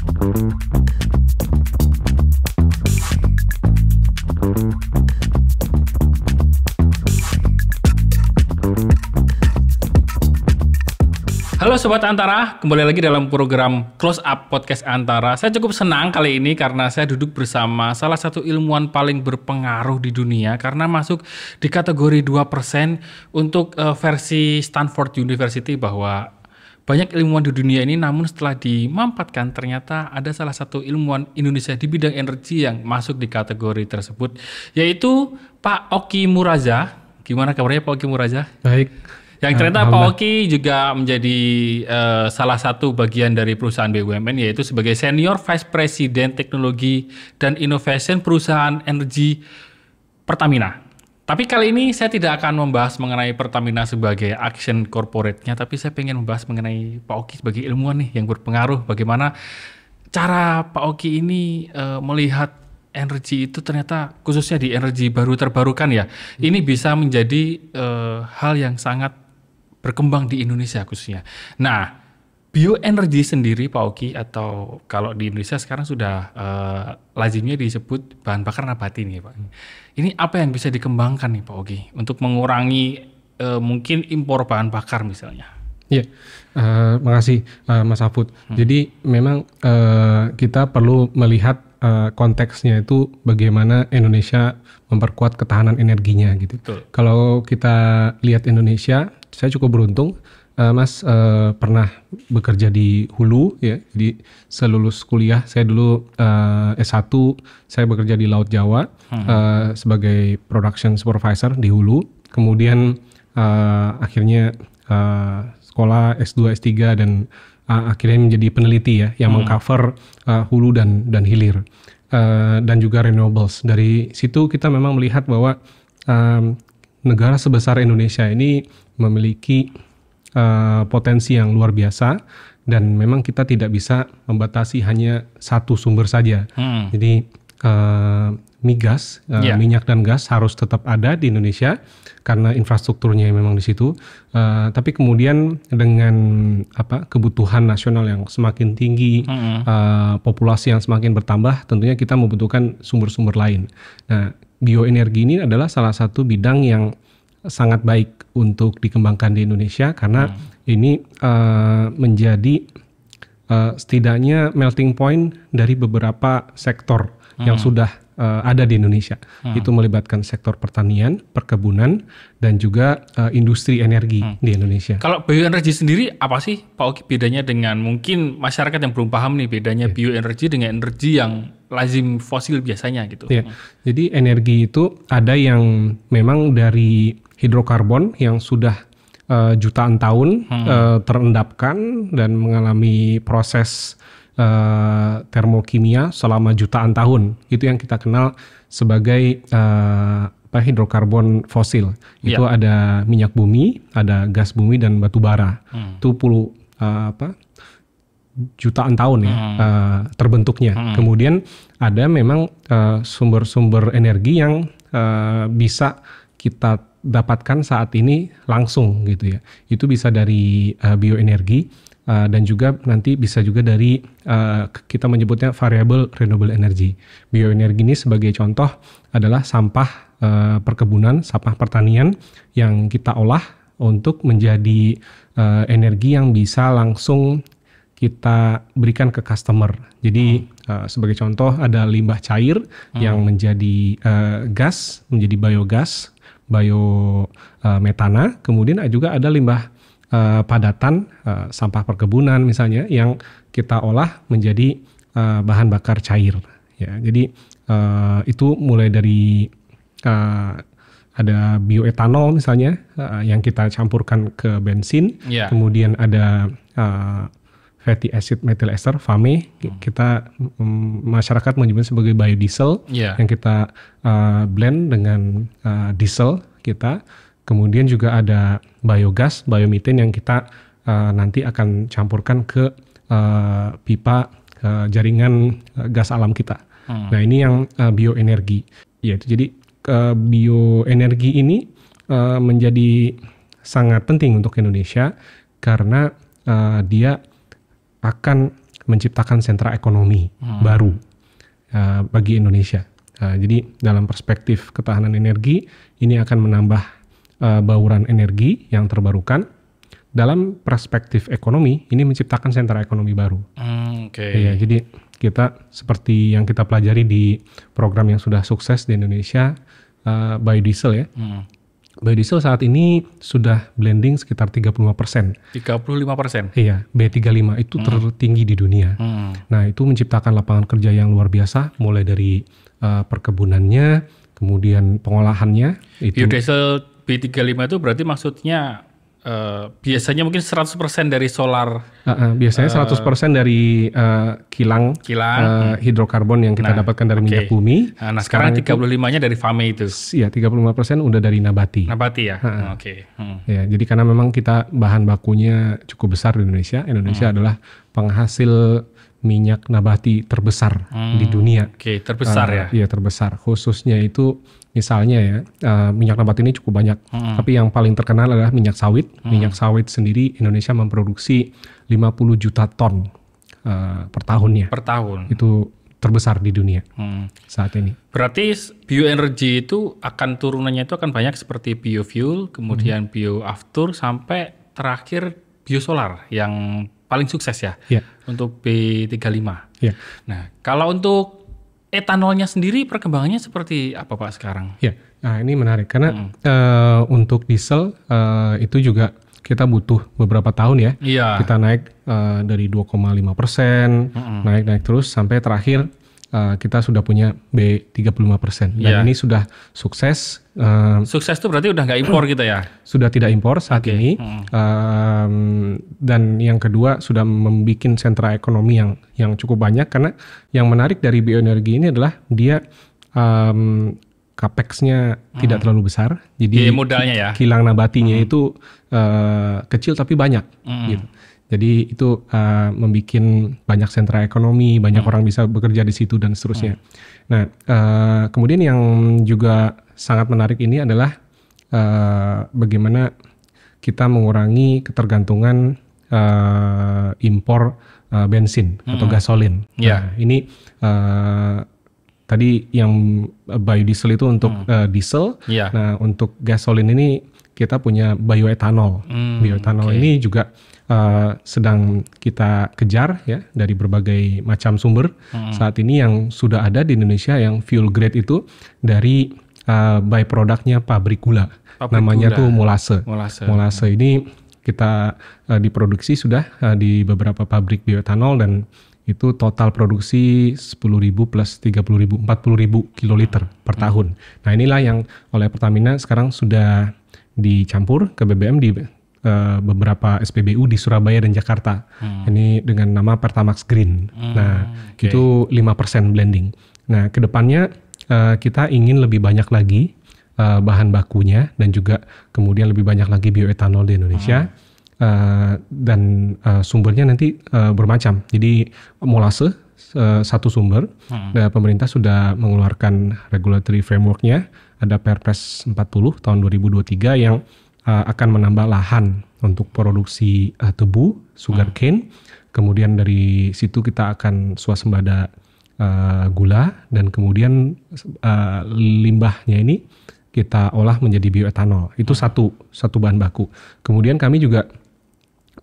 Halo Sobat Antara, kembali lagi dalam program Close Up Podcast Antara. Saya cukup senang kali ini karena saya duduk bersama salah satu ilmuwan paling berpengaruh di dunia karena masuk di kategori 2% untuk versi Stanford University, bahwa banyak ilmuwan di dunia ini, namun setelah dimampatkan ternyata ada salah satu ilmuwan Indonesia di bidang energi yang masuk di kategori tersebut, yaitu Pak Oki Muraza. Gimana kabarnya Pak Oki Muraza? Baik. Yang ternyata Pak Oki juga menjadi salah satu bagian dari perusahaan BUMN, yaitu sebagai Senior Vice President Teknologi dan Innovation perusahaan energi Pertamina. Tapi kali ini saya tidak akan membahas mengenai Pertamina sebagai action corporate-nya, tapi saya ingin membahas mengenai Pak Oki sebagai ilmuwan nih yang berpengaruh. Bagaimana cara Pak Oki ini melihat energi itu ternyata, khususnya di energi baru terbarukan ya, ini bisa menjadi hal yang sangat berkembang di Indonesia khususnya. Nah, bioenergi sendiri Pak Oki, atau kalau di Indonesia sekarang sudah lazimnya disebut bahan bakar nabati nih Pak. Ini apa yang bisa dikembangkan nih Pak Oki untuk mengurangi mungkin impor bahan bakar misalnya? Iya, makasih Mas Afud. Jadi memang kita perlu melihat konteksnya itu bagaimana Indonesia memperkuat ketahanan energinya gitu. Betul. Kalau kita lihat Indonesia, saya cukup beruntung, Mas pernah bekerja di hulu ya. Jadi selulus kuliah saya dulu S1 saya bekerja di Laut Jawa sebagai production supervisor di hulu. Kemudian akhirnya sekolah S2 S3 dan akhirnya menjadi peneliti ya yang mengcover hulu dan hilir dan juga renewables. Dari situ kita memang melihat bahwa negara sebesar Indonesia ini memiliki potensi yang luar biasa, dan memang kita tidak bisa membatasi hanya satu sumber saja. Jadi migas, minyak dan gas harus tetap ada di Indonesia karena infrastrukturnya memang di situ. Tapi kemudian dengan kebutuhan nasional yang semakin tinggi, populasi yang semakin bertambah, tentunya kita membutuhkan sumber-sumber lain. Nah, bioenergi ini adalah salah satu bidang yang sangat baik untuk dikembangkan di Indonesia karena ini menjadi setidaknya melting point dari beberapa sektor yang sudah ada di Indonesia. Itu melibatkan sektor pertanian, perkebunan, dan juga industri energi di Indonesia. Kalau bioenergi sendiri apa sih Pak Oki bedanya dengan, mungkin masyarakat yang belum paham nih bedanya bioenergi dengan energi yang lazim fosil biasanya gitu. Jadi energi itu ada yang memang dari hidrokarbon yang sudah jutaan tahun terendapkan dan mengalami proses termokimia selama jutaan tahun. Itu yang kita kenal sebagai hidrokarbon fosil. Itu ada minyak bumi, ada gas bumi, dan batu bara. Itu jutaan tahun ya terbentuknya. Kemudian ada memang sumber-sumber energi yang bisa kita dapatkan saat ini langsung gitu ya. Itu bisa dari bioenergi. Dan juga nanti bisa juga dari kita menyebutnya variable renewable energy. Bioenergi ini sebagai contoh adalah sampah perkebunan, sampah pertanian yang kita olah untuk menjadi energi yang bisa langsung kita berikan ke customer. Jadi sebagai contoh ada limbah cair yang menjadi gas, menjadi biogas, biometana. Kemudian juga ada limbah padatan, sampah perkebunan misalnya, yang kita olah menjadi bahan bakar cair. Ya, jadi itu mulai dari ada bioetanol misalnya yang kita campurkan ke bensin, kemudian ada fatty acid methyl ester (FAME), kita masyarakat menyebutnya sebagai biodiesel yang kita blend dengan diesel kita. Kemudian juga ada biogas, biomethane yang kita nanti akan campurkan ke pipa jaringan gas alam kita. Nah, ini yang bioenergi. Yaitu jadi bioenergi ini menjadi sangat penting untuk Indonesia karena dia akan menciptakan sentra ekonomi baru bagi Indonesia. Jadi dalam perspektif ketahanan energi, ini akan menambah bauran energi yang terbarukan. Dalam perspektif ekonomi, ini menciptakan sentra ekonomi baru. Iya, jadi kita seperti yang kita pelajari di program yang sudah sukses di Indonesia, biodiesel ya. Biodiesel saat ini sudah blending sekitar 35%. 35%? Iya, B35 itu tertinggi di dunia. Nah, itu menciptakan lapangan kerja yang luar biasa, mulai dari perkebunannya, kemudian pengolahannya. Biodiesel B35 itu berarti maksudnya biasanya mungkin 100% dari solar. Biasanya 100% dari kilang hidrokarbon yang kita dapatkan dari minyak bumi. Nah, sekarang 35-nya dari FAME itu. Iya, 35% udah dari nabati. Nabati ya? Ya, jadi karena memang kita bahan bakunya cukup besar di Indonesia. Indonesia adalah penghasil minyak nabati terbesar di dunia. Terbesar ya? Iya, terbesar. Khususnya itu misalnya ya, minyak nabati ini cukup banyak. Tapi yang paling terkenal adalah minyak sawit. Minyak sawit sendiri Indonesia memproduksi 50 juta ton per tahunnya. Per tahun? Itu terbesar di dunia saat ini. Berarti bioenergi itu akan turunannya itu akan banyak seperti biofuel, kemudian bioaftur, sampai terakhir biosolar yang paling sukses ya, untuk B35. Nah, kalau untuk etanolnya sendiri perkembangannya seperti apa Pak sekarang? Nah ini menarik karena untuk diesel itu juga kita butuh beberapa tahun ya. Kita naik dari 2,5%, naik terus sampai terakhir kita sudah punya B35%. Dan ini sudah sukses. Sukses itu berarti udah nggak impor gitu ya? Sudah tidak impor saat ini. Dan yang kedua sudah membuat sentra ekonomi yang cukup banyak, karena yang menarik dari bioenergi ini adalah dia capex-nya tidak terlalu besar. Jadi modalnya ya? Kilang nabatinya itu kecil tapi banyak gitu. Jadi itu membuat banyak sentra ekonomi, banyak orang bisa bekerja di situ dan seterusnya. Nah, kemudian yang juga sangat menarik ini adalah bagaimana kita mengurangi ketergantungan impor bensin atau gasolin. Nah, ini tadi yang biodiesel itu untuk diesel. Nah, untuk gasolin ini kita punya bioetanol. Bioetanol ini juga sedang kita kejar ya dari berbagai macam sumber. Saat ini yang sudah ada di Indonesia yang fuel grade itu dari byproduct-nya pabrik gula. Namanya tuh molase. Molase ini kita diproduksi sudah di beberapa pabrik bioetanol, dan itu total produksi 10.000 plus 30.000, 40.000 kiloliter per tahun. Nah, inilah yang oleh Pertamina sekarang sudah dicampur ke BBM di beberapa SPBU di Surabaya dan Jakarta. Ini dengan nama Pertamax Green. Nah, itu 5% blending. Nah, kedepannya kita ingin lebih banyak lagi bahan bakunya, dan juga kemudian lebih banyak lagi bioetanol di Indonesia. Dan sumbernya nanti bermacam. Jadi molase satu sumber. Dan pemerintah sudah mengeluarkan regulatory framework-nya. Ada Perpres 40 tahun 2023 yang akan menambah lahan untuk produksi tebu, sugarcane. Kemudian dari situ kita akan swasembada gula, dan kemudian limbahnya ini kita olah menjadi bioetanol. Itu satu bahan baku. Kemudian kami juga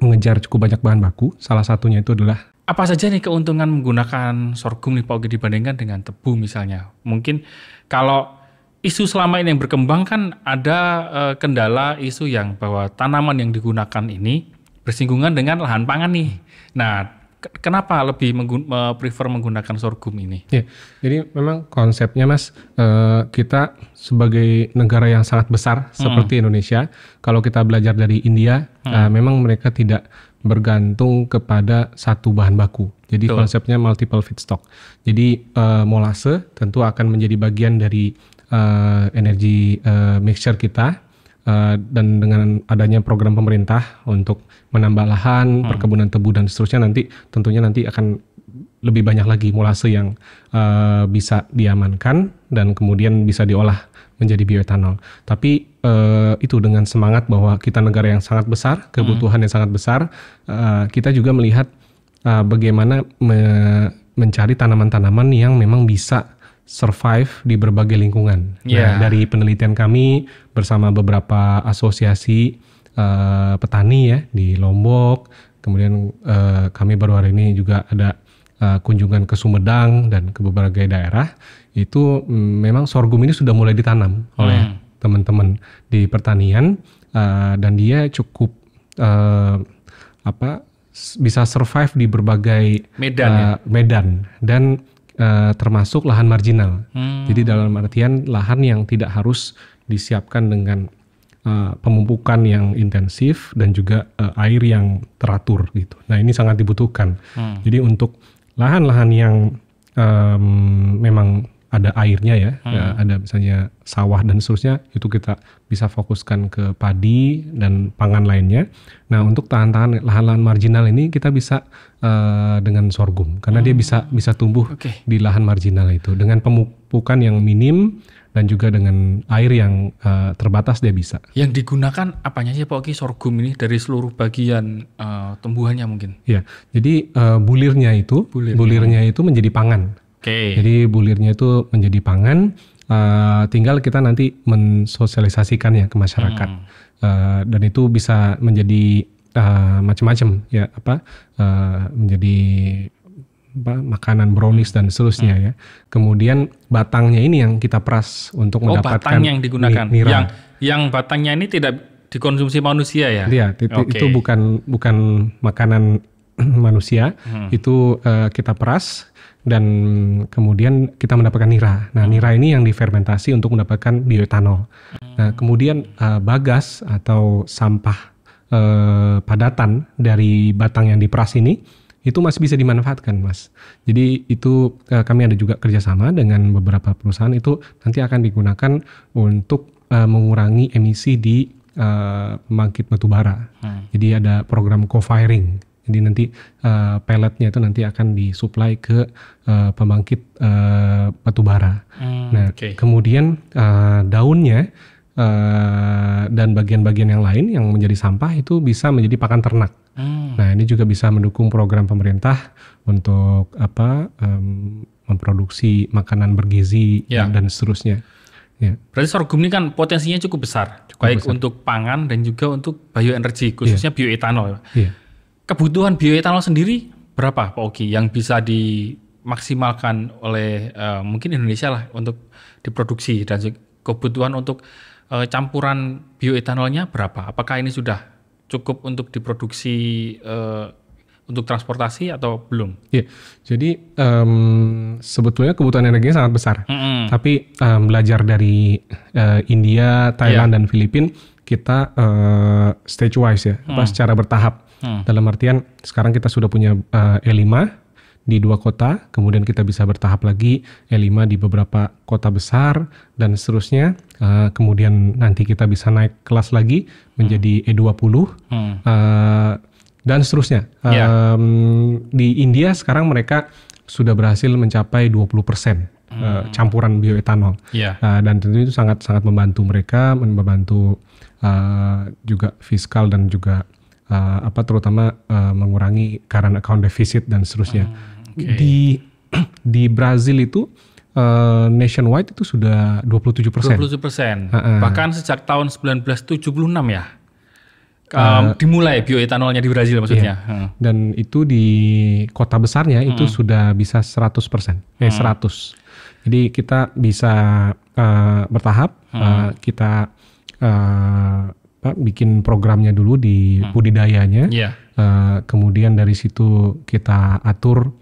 mengejar cukup banyak bahan baku. Salah satunya itu adalah, apa saja nih keuntungan menggunakan sorghum nih Pak Ogi dibandingkan dengan tebu misalnya? Mungkin kalau isu selama ini yang berkembang kan ada kendala isu yang bahwa tanaman yang digunakan ini bersinggungan dengan lahan pangan nih. Nah, kenapa lebih prefer menggunakan sorghum ini? Ya, jadi memang konsepnya Mas, kita sebagai negara yang sangat besar seperti Indonesia, kalau kita belajar dari India, memang mereka tidak bergantung kepada satu bahan baku. Jadi konsepnya multiple feedstock. Jadi molase tentu akan menjadi bagian dari energi mixture kita, dan dengan adanya program pemerintah untuk menambah lahan, perkebunan tebu dan seterusnya, tentunya nanti akan lebih banyak lagi molase yang bisa diamankan dan kemudian bisa diolah menjadi bioetanol. Tapi itu dengan semangat bahwa kita negara yang sangat besar, kebutuhan yang sangat besar, kita juga melihat bagaimana mencari tanaman-tanaman yang memang bisa survive di berbagai lingkungan. Nah, dari penelitian kami bersama beberapa asosiasi petani ya di Lombok, kemudian kami baru hari ini juga ada kunjungan ke Sumedang dan ke berbagai daerah, itu memang sorghum ini sudah mulai ditanam oleh teman-teman di pertanian, dan dia cukup bisa survive di berbagai medan dan termasuk lahan marginal. Jadi dalam artian lahan yang tidak harus disiapkan dengan pemupukan yang intensif dan juga air yang teratur gitu. Nah, ini sangat dibutuhkan. Jadi untuk lahan-lahan yang memang ada airnya ya, ada misalnya sawah dan seterusnya, itu kita bisa fokuskan ke padi dan pangan lainnya. Nah, untuk lahan-lahan marginal ini kita bisa dengan sorghum, karena dia bisa tumbuh di lahan marginal itu dengan pemupukan yang minim dan juga dengan air yang terbatas dia bisa. Yang digunakan apanya sih Pak Oki sorghum ini dari seluruh bagian tumbuhannya mungkin? Ya, jadi bulirnya itu menjadi pangan. Jadi bulirnya itu menjadi pangan, tinggal kita nanti mensosialisasikannya ke masyarakat, dan itu bisa menjadi macam-macam ya, menjadi makanan brownies dan seterusnya ya. Kemudian batangnya ini yang kita peras untuk mendapatkan batang yang digunakan. Nira. Yang batangnya ini tidak dikonsumsi manusia ya? Iya, itu bukan makanan manusia, itu kita peras. Dan kemudian kita mendapatkan nira. Nah, nira ini yang difermentasi untuk mendapatkan bioetanol. Nah, kemudian bagas atau sampah padatan dari batang yang diperas ini itu masih bisa dimanfaatkan, Mas. Jadi itu kami ada juga kerjasama dengan beberapa perusahaan, itu nanti akan digunakan untuk mengurangi emisi di pembangkit batubara. Jadi ada program co-firing. Jadi nanti pelletnya itu nanti akan disuplai ke pembangkit batubara. Kemudian daunnya dan bagian-bagian yang lain yang menjadi sampah itu bisa menjadi pakan ternak. Nah, ini juga bisa mendukung program pemerintah untuk memproduksi makanan bergizi dan seterusnya. Ya. Berarti sorghum ini kan potensinya cukup besar, untuk pangan dan juga untuk bioenergi, khususnya bioetanol. Kebutuhan bioetanol sendiri berapa Pak Oki yang bisa dimaksimalkan oleh mungkin Indonesia lah untuk diproduksi, dan kebutuhan untuk campuran bioetanolnya berapa? Apakah ini sudah cukup untuk diproduksi untuk transportasi atau belum? Ya, jadi sebetulnya kebutuhan energinya sangat besar. Tapi belajar dari India, Thailand dan Filipina, kita stage wise ya, secara bertahap. Dalam artian sekarang kita sudah punya E5 di 2 kota, kemudian kita bisa bertahap lagi E5 di beberapa kota besar dan seterusnya. Kemudian nanti kita bisa naik kelas lagi menjadi E20 dan seterusnya. Di India sekarang mereka sudah berhasil mencapai 20% campuran bioetanol, dan tentu itu sangat membantu mereka, membantu juga fiskal dan juga terutama mengurangi current account deficit dan seterusnya. Di Brazil itu nationwide itu sudah 27%. 27%. Bahkan sejak tahun 1976 ya. Dimulai bioetanolnya di Brazil maksudnya. Dan itu di kota besarnya itu sudah bisa 100%. 100. Jadi kita bisa bertahap, kita bikin programnya dulu di budidayanya, kemudian dari situ kita atur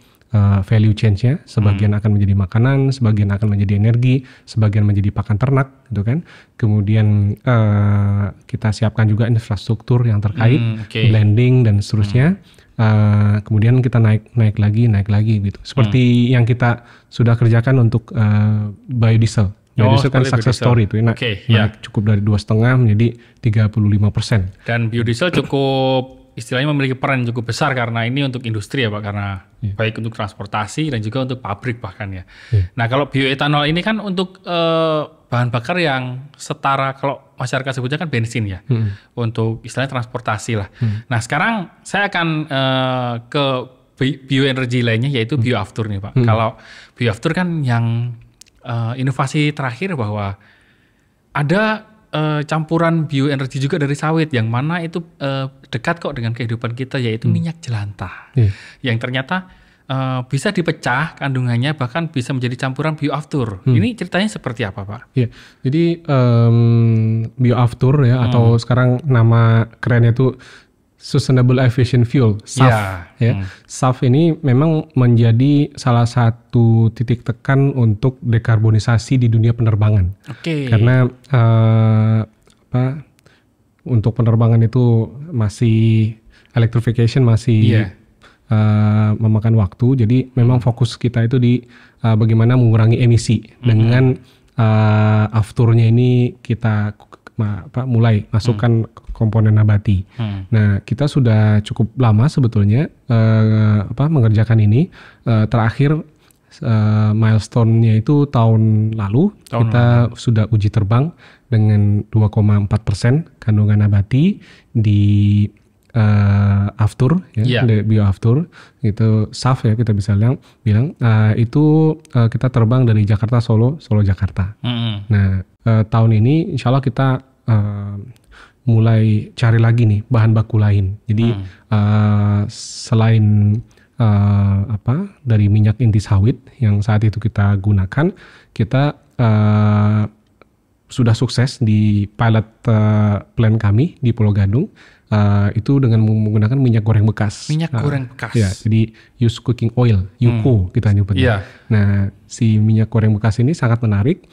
value change-nya, sebagian akan menjadi makanan, sebagian akan menjadi energi, sebagian menjadi pakan ternak, gitu kan. Kemudian kita siapkan juga infrastruktur yang terkait, blending dan seterusnya. Kemudian kita naik lagi gitu. Seperti yang kita sudah kerjakan untuk biodiesel. Biodiesel kan success story itu naik cukup dari 2,5 menjadi 35%. Dan biodiesel cukup istilahnya memiliki peran cukup besar karena ini untuk industri ya Pak, karena baik untuk transportasi dan juga untuk pabrik bahkan ya. Nah kalau bioetanol ini kan untuk bahan bakar yang setara, kalau masyarakat sebutnya kan bensin ya, untuk istilahnya transportasi lah. Nah sekarang saya akan ke bioenergi lainnya yaitu bioaftur nih Pak. Kalau bioaftur kan yang inovasi terakhir bahwa ada campuran bioenergi juga dari sawit yang mana itu dekat kok dengan kehidupan kita yaitu minyak jelantah. Yang ternyata bisa dipecah kandungannya bahkan bisa menjadi campuran bioaftur. Ini ceritanya seperti apa Pak? Iya, jadi bioaftur ya atau sekarang nama kerennya itu Sustainable Aviation Fuel, SAF. SAF ini memang menjadi salah satu titik tekan untuk dekarbonisasi di dunia penerbangan. Karena untuk penerbangan itu masih electrification masih memakan waktu. Jadi memang fokus kita itu di bagaimana mengurangi emisi dengan afturnya ini kita mulai masukkan komponen nabati. Nah, kita sudah cukup lama sebetulnya mengerjakan ini. Terakhir milestone-nya itu tahun lalu kita sudah uji terbang dengan 2,4% kandungan nabati di aftur bioaftur itu SAF ya kita bisa bilang itu kita terbang dari Jakarta Solo Jakarta. Nah tahun ini insya Allah kita mulai cari lagi nih bahan baku lain. Jadi selain dari minyak inti sawit yang saat itu kita gunakan, kita sudah sukses di pilot plant kami di Pulau Gadung. Itu dengan menggunakan minyak goreng bekas. Minyak goreng bekas. Ya, jadi used cooking oil, UCO kita nyebutnya. Nah, si minyak goreng bekas ini sangat menarik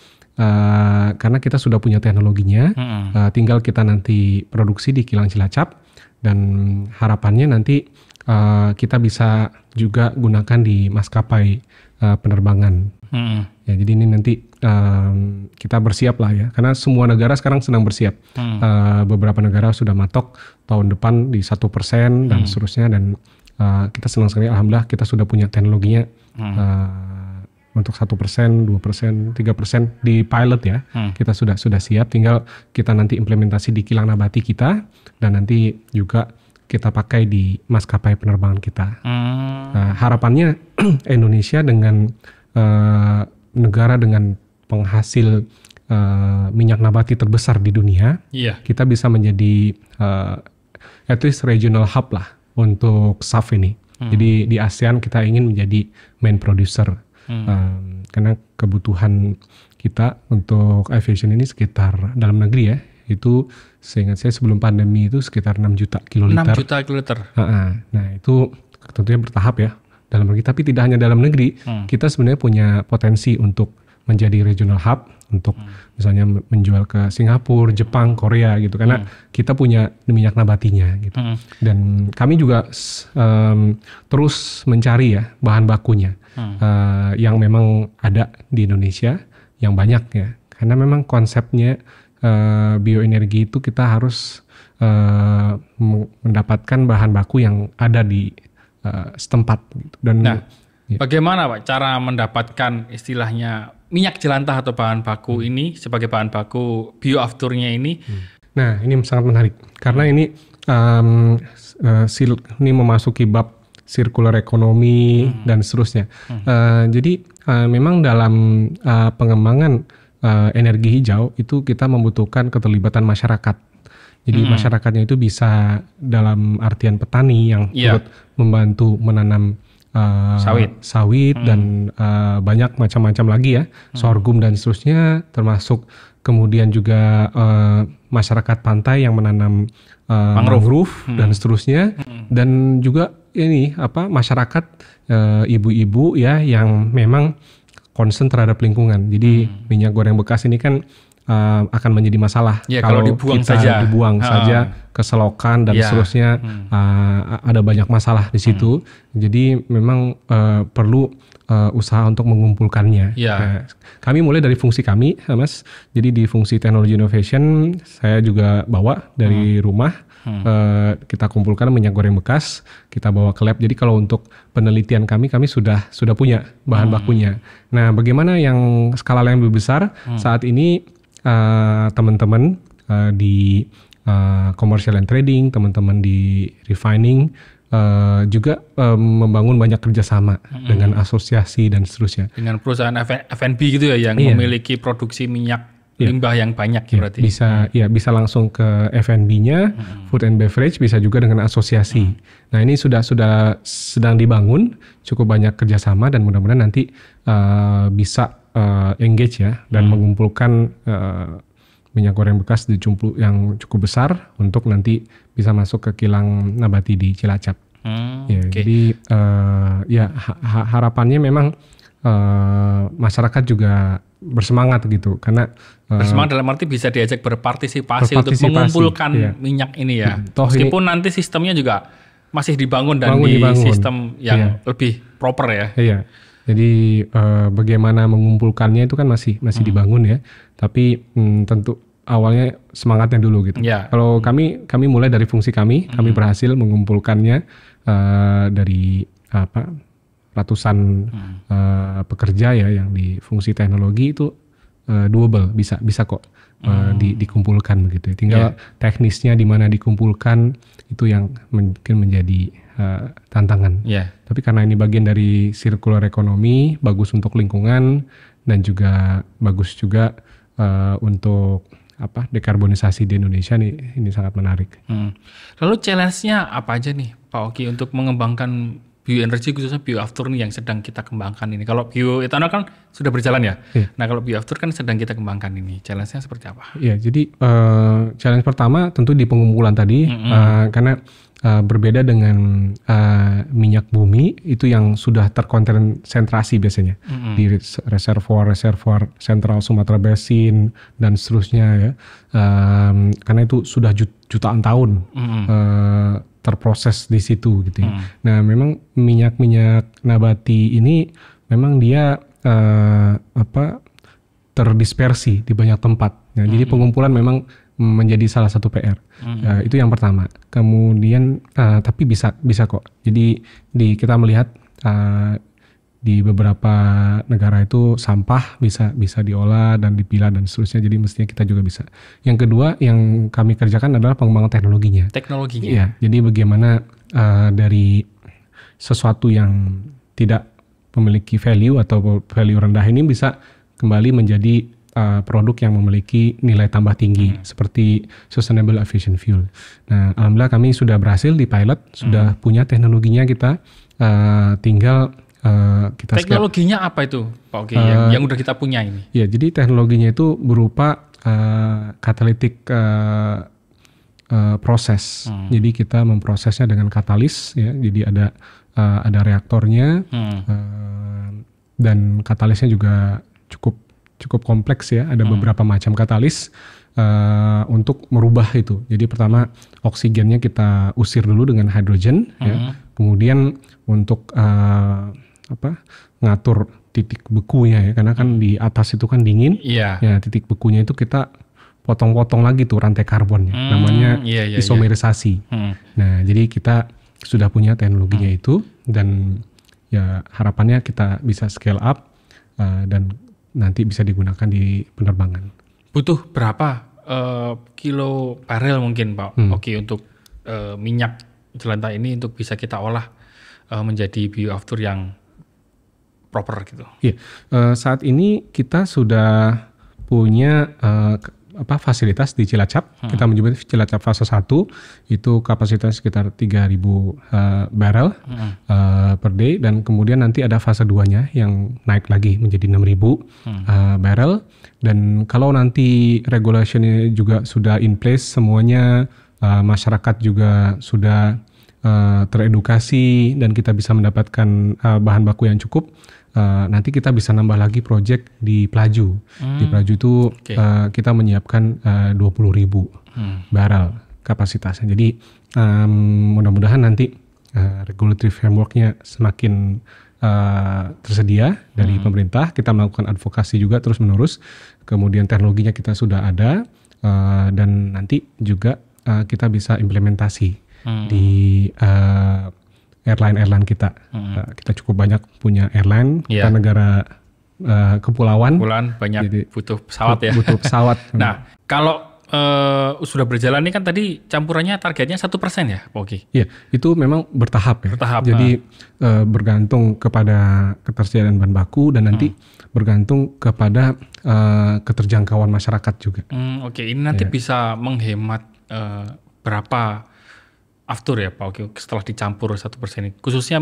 karena kita sudah punya teknologinya. Tinggal kita nanti produksi di kilang Cilacap dan harapannya nanti kita bisa juga gunakan di maskapai penerbangan. Ya, jadi ini nanti kita bersiap lah ya, karena semua negara sekarang sedang bersiap. Beberapa negara sudah matok tahun depan di 1% dan seterusnya, dan kita senang sekali, alhamdulillah kita sudah punya teknologinya untuk 1%, 2%, 3% di pilot ya. Kita sudah siap, tinggal kita nanti implementasi di kilang nabati kita dan nanti juga kita pakai di maskapai penerbangan kita. Harapannya Indonesia dengan negara dengan penghasil minyak nabati terbesar di dunia, kita bisa menjadi at least regional hub lah untuk SAF ini. Jadi di ASEAN kita ingin menjadi main producer, karena kebutuhan kita untuk aviation ini sekitar dalam negeri ya, itu seingat saya sebelum pandemi itu sekitar 6 juta kiloliter. 6 juta kiloliter. Nah itu tentunya bertahap ya dalam negeri, tapi tidak hanya dalam negeri. Kita sebenarnya punya potensi untuk menjadi regional hub untuk misalnya menjual ke Singapura, Jepang, Korea gitu, karena kita punya minyak nabatinya gitu. Dan kami juga terus mencari ya bahan bakunya yang memang ada di Indonesia yang banyak ya, karena memang konsepnya bioenergi itu kita harus mendapatkan bahan baku yang ada di setempat gitu. Dan bagaimana Pak cara mendapatkan istilahnya minyak jelantah atau bahan baku ini sebagai bahan baku bioafturnya ini? Nah ini sangat menarik karena ini ini memasuki bab circular economy dan seterusnya. Jadi memang dalam pengembangan energi hijau itu kita membutuhkan keterlibatan masyarakat. Jadi masyarakatnya itu bisa dalam artian petani yang turut membantu menanam sawit dan banyak macam-macam lagi ya, sorghum dan seterusnya, termasuk kemudian juga masyarakat pantai yang menanam mangrove dan seterusnya, dan juga ini masyarakat ibu-ibu ya yang memang concern terhadap lingkungan. Jadi minyak goreng bekas ini kan akan menjadi masalah kalau dibuang saja ke selokan dan seterusnya. Ada banyak masalah di situ. Jadi memang perlu usaha untuk mengumpulkannya. Kami mulai dari fungsi kami, Mas. Jadi di fungsi teknologi innovation saya juga bawa dari rumah. Kita kumpulkan minyak goreng bekas, kita bawa ke lab. Jadi kalau untuk penelitian kami sudah punya bahan bakunya. Nah, bagaimana yang skala yang lebih besar? Saat ini teman-teman di commercial and trading, teman-teman di refining juga membangun banyak kerjasama dengan asosiasi dan seterusnya. Dengan perusahaan F&B gitu ya yang memiliki produksi minyak limbah yang banyak berarti. Bisa langsung ke F&B-nya, food and beverage, bisa juga dengan asosiasi. Nah ini sudah sedang dibangun, cukup banyak kerjasama dan mudah-mudahan nanti bisa engage ya dan mengumpulkan minyak goreng bekas yang cukup besar untuk nanti bisa masuk ke kilang nabati di Cilacap. Jadi harapannya memang masyarakat juga bersemangat gitu karena bersemangat dalam arti bisa diajak berpartisipasi untuk mengumpulkan minyak ini ya. Meskipun nanti sistemnya juga masih dibangun dan sistem yang lebih proper ya. Iya. Jadi bagaimana mengumpulkannya itu kan masih dibangun ya. Tapi tentu awalnya semangatnya dulu gitu. Kalau kami mulai dari fungsi kami berhasil mengumpulkannya dari ratusan pekerja ya yang di fungsi teknologi itu doable, bisa kok dikumpulkan begitu. Tinggal teknisnya di mana dikumpulkan itu yang mungkin menjadi tantangan. Tapi karena ini bagian dari circular economy, bagus untuk lingkungan dan juga bagus juga untuk dekarbonisasi di Indonesia nih, ini sangat menarik. Lalu challenge-nya apa aja nih Pak Oki untuk mengembangkan bioenergi khususnya bioaftur nih yang sedang kita kembangkan ini. Kalau bioetanol kan sudah berjalan ya. Nah kalau bioaftur kan sedang kita kembangkan ini. Challenge-nya seperti apa? Jadi challenge pertama tentu di pengumpulan tadi karena berbeda dengan minyak bumi itu yang sudah terkonsentrasi biasanya di reservoir sentral Sumatera Basin dan seterusnya ya. Karena itu sudah jutaan tahun terproses di situ gitu ya. Nah, memang minyak nabati ini memang dia terdispersi di banyak tempat. Nah, jadi pengumpulan memang menjadi salah satu PR. Itu yang pertama. Kemudian tapi bisa kok. Jadi kita melihat di beberapa negara itu sampah bisa diolah dan dipilah dan seterusnya. Jadi mestinya kita juga bisa. Yang kedua yang kami kerjakan adalah pengembangan teknologinya. Iya. Jadi bagaimana dari sesuatu yang tidak memiliki value atau value rendah ini bisa kembali menjadi produk yang memiliki nilai tambah tinggi seperti sustainable aviation fuel. Nah, alhamdulillah kami sudah berhasil di pilot, sudah punya teknologinya kita, tinggal kita teknologinya apa itu Pak Oki yang udah kita punya ini? Ya, jadi teknologinya itu berupa catalytic proses. Jadi kita memprosesnya dengan katalis ya. Jadi ada reaktornya dan katalisnya juga cukup kompleks ya. Ada beberapa macam katalis untuk merubah itu. Jadi pertama oksigennya kita usir dulu dengan hidrogen ya. Kemudian untuk ngatur titik bekunya ya, karena kan di atas itu kan dingin. Ya, titik bekunya itu kita potong-potong lagi tuh rantai karbonnya. Namanya isomerisasi. Nah, jadi kita sudah punya teknologinya itu dan ya harapannya kita bisa scale up dan nanti bisa digunakan di penerbangan. Butuh berapa kilo barel mungkin Pak Oki untuk minyak jelantah ini untuk bisa kita olah menjadi bioaftur yang proper gitu? Iya, saat ini kita sudah punya fasilitas di Cilacap. Kita menyebut Cilacap fase 1 itu kapasitas sekitar 3.000 barel per day dan kemudian nanti ada fase 2-nya yang naik lagi menjadi 6.000 barel dan kalau nanti regulationnya juga sudah in place semuanya, masyarakat juga sudah teredukasi dan kita bisa mendapatkan bahan baku yang cukup. Nanti kita bisa nambah lagi project di Pelaju. Di Pelaju itu kita menyiapkan 20.000 barel kapasitasnya. Jadi mudah-mudahan nanti regulatory framework-nya semakin tersedia dari pemerintah. Kita melakukan advokasi juga terus-menerus. Kemudian teknologinya kita sudah ada dan nanti juga kita bisa implementasi di airline kita. Kita cukup banyak punya airline. Kita negara kepulauan. Banyak jadi, butuh pesawat ya. Butuh pesawat. Nah, kalau sudah berjalan ini kan tadi campurannya targetnya 1% ya Pak Oki? Iya, itu memang bertahap ya. Bertahap. Jadi bergantung kepada ketersediaan bahan baku dan nanti bergantung kepada keterjangkauan masyarakat juga. Oke, ini nanti bisa menghemat berapa aftur ya Pak Oki setelah dicampur 1% ini? Khususnya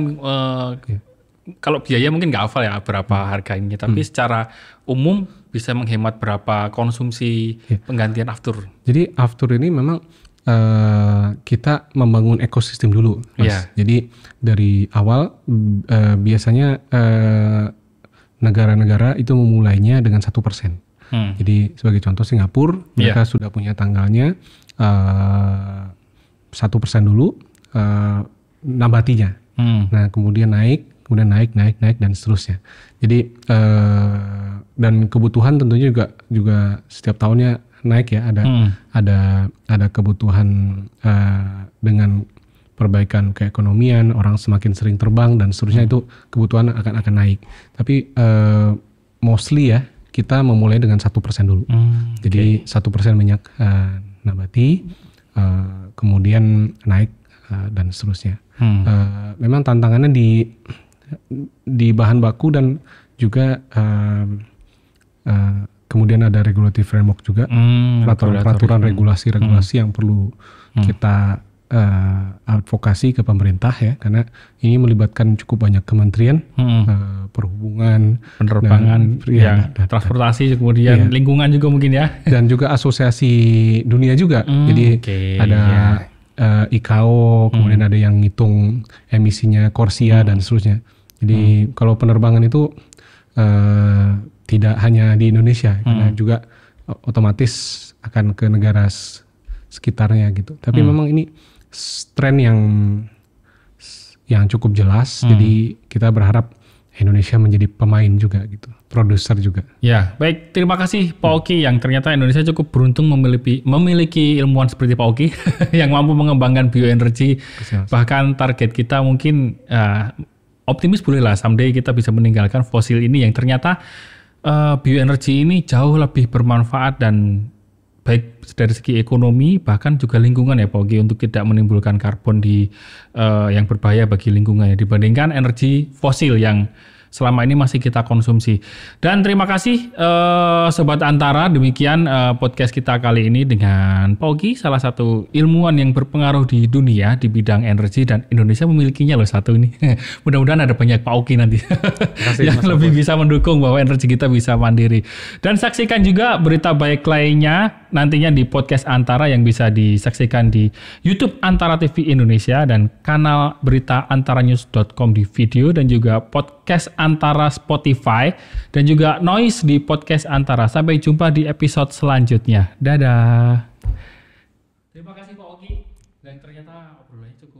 kalau biaya mungkin nggak hafal ya berapa harga ini, tapi secara umum bisa menghemat berapa konsumsi penggantian aftur. Jadi aftur ini memang kita membangun ekosistem dulu, Mas. Iya. Jadi dari awal biasanya negara-negara itu memulainya dengan 1%. Jadi sebagai contoh Singapura, mereka sudah punya tanggalnya 1% dulu nabatinya. Nah kemudian naik dan seterusnya. Jadi dan kebutuhan tentunya juga setiap tahunnya naik ya. Ada kebutuhan dengan perbaikan keekonomian, orang semakin sering terbang dan seterusnya itu kebutuhan akan naik. Tapi mostly ya kita memulai dengan 1% dulu. Jadi 1% minyak nabati, kemudian naik dan seterusnya. Memang tantangannya di bahan baku dan juga kemudian ada regulative framework juga, peraturan regulasi yang perlu kita advokasi ke pemerintah ya, karena ini melibatkan cukup banyak kementerian, perhubungan, penerbangan, transportasi, kemudian lingkungan juga mungkin ya, dan juga asosiasi dunia juga. Jadi ada ICAO, kemudian ada yang ngitung emisinya Corsia dan seterusnya. Jadi kalau penerbangan itu tidak hanya di Indonesia, karena juga otomatis akan ke negara sekitarnya gitu. Tapi memang ini tren yang cukup jelas. Jadi kita berharap Indonesia menjadi pemain juga gitu, produser juga. Ya, baik. Terima kasih Pak Oki yang ternyata Indonesia cukup beruntung memiliki ilmuwan seperti Pak Oki yang mampu mengembangkan bioenergi. Bahkan target kita mungkin optimis bolehlah someday kita bisa meninggalkan fosil ini yang ternyata bioenergi ini jauh lebih bermanfaat dan baik dari segi ekonomi bahkan juga lingkungan ya Pak Oki untuk tidak menimbulkan karbon yang berbahaya bagi lingkungan ya, dibandingkan energi fosil yang selama ini masih kita konsumsi. Dan terima kasih Sobat Antara, demikian podcast kita kali ini dengan Pak Oki, salah satu ilmuwan yang berpengaruh di dunia di bidang energi dan Indonesia memilikinya loh satu ini. Mudah-mudahan ada banyak Pak Oki nanti yang lebih bisa mendukung bahwa energi kita bisa mandiri. Dan saksikan juga berita baik lainnya nantinya di podcast Antara yang bisa disaksikan di YouTube Antara TV Indonesia dan kanal berita antaranews.com di video dan juga podcast Antara Spotify dan juga Noise di podcast Antara. Sampai jumpa di episode selanjutnya. Dadah. Terima kasih Pak Oki. Dan ternyata obrolannya cukup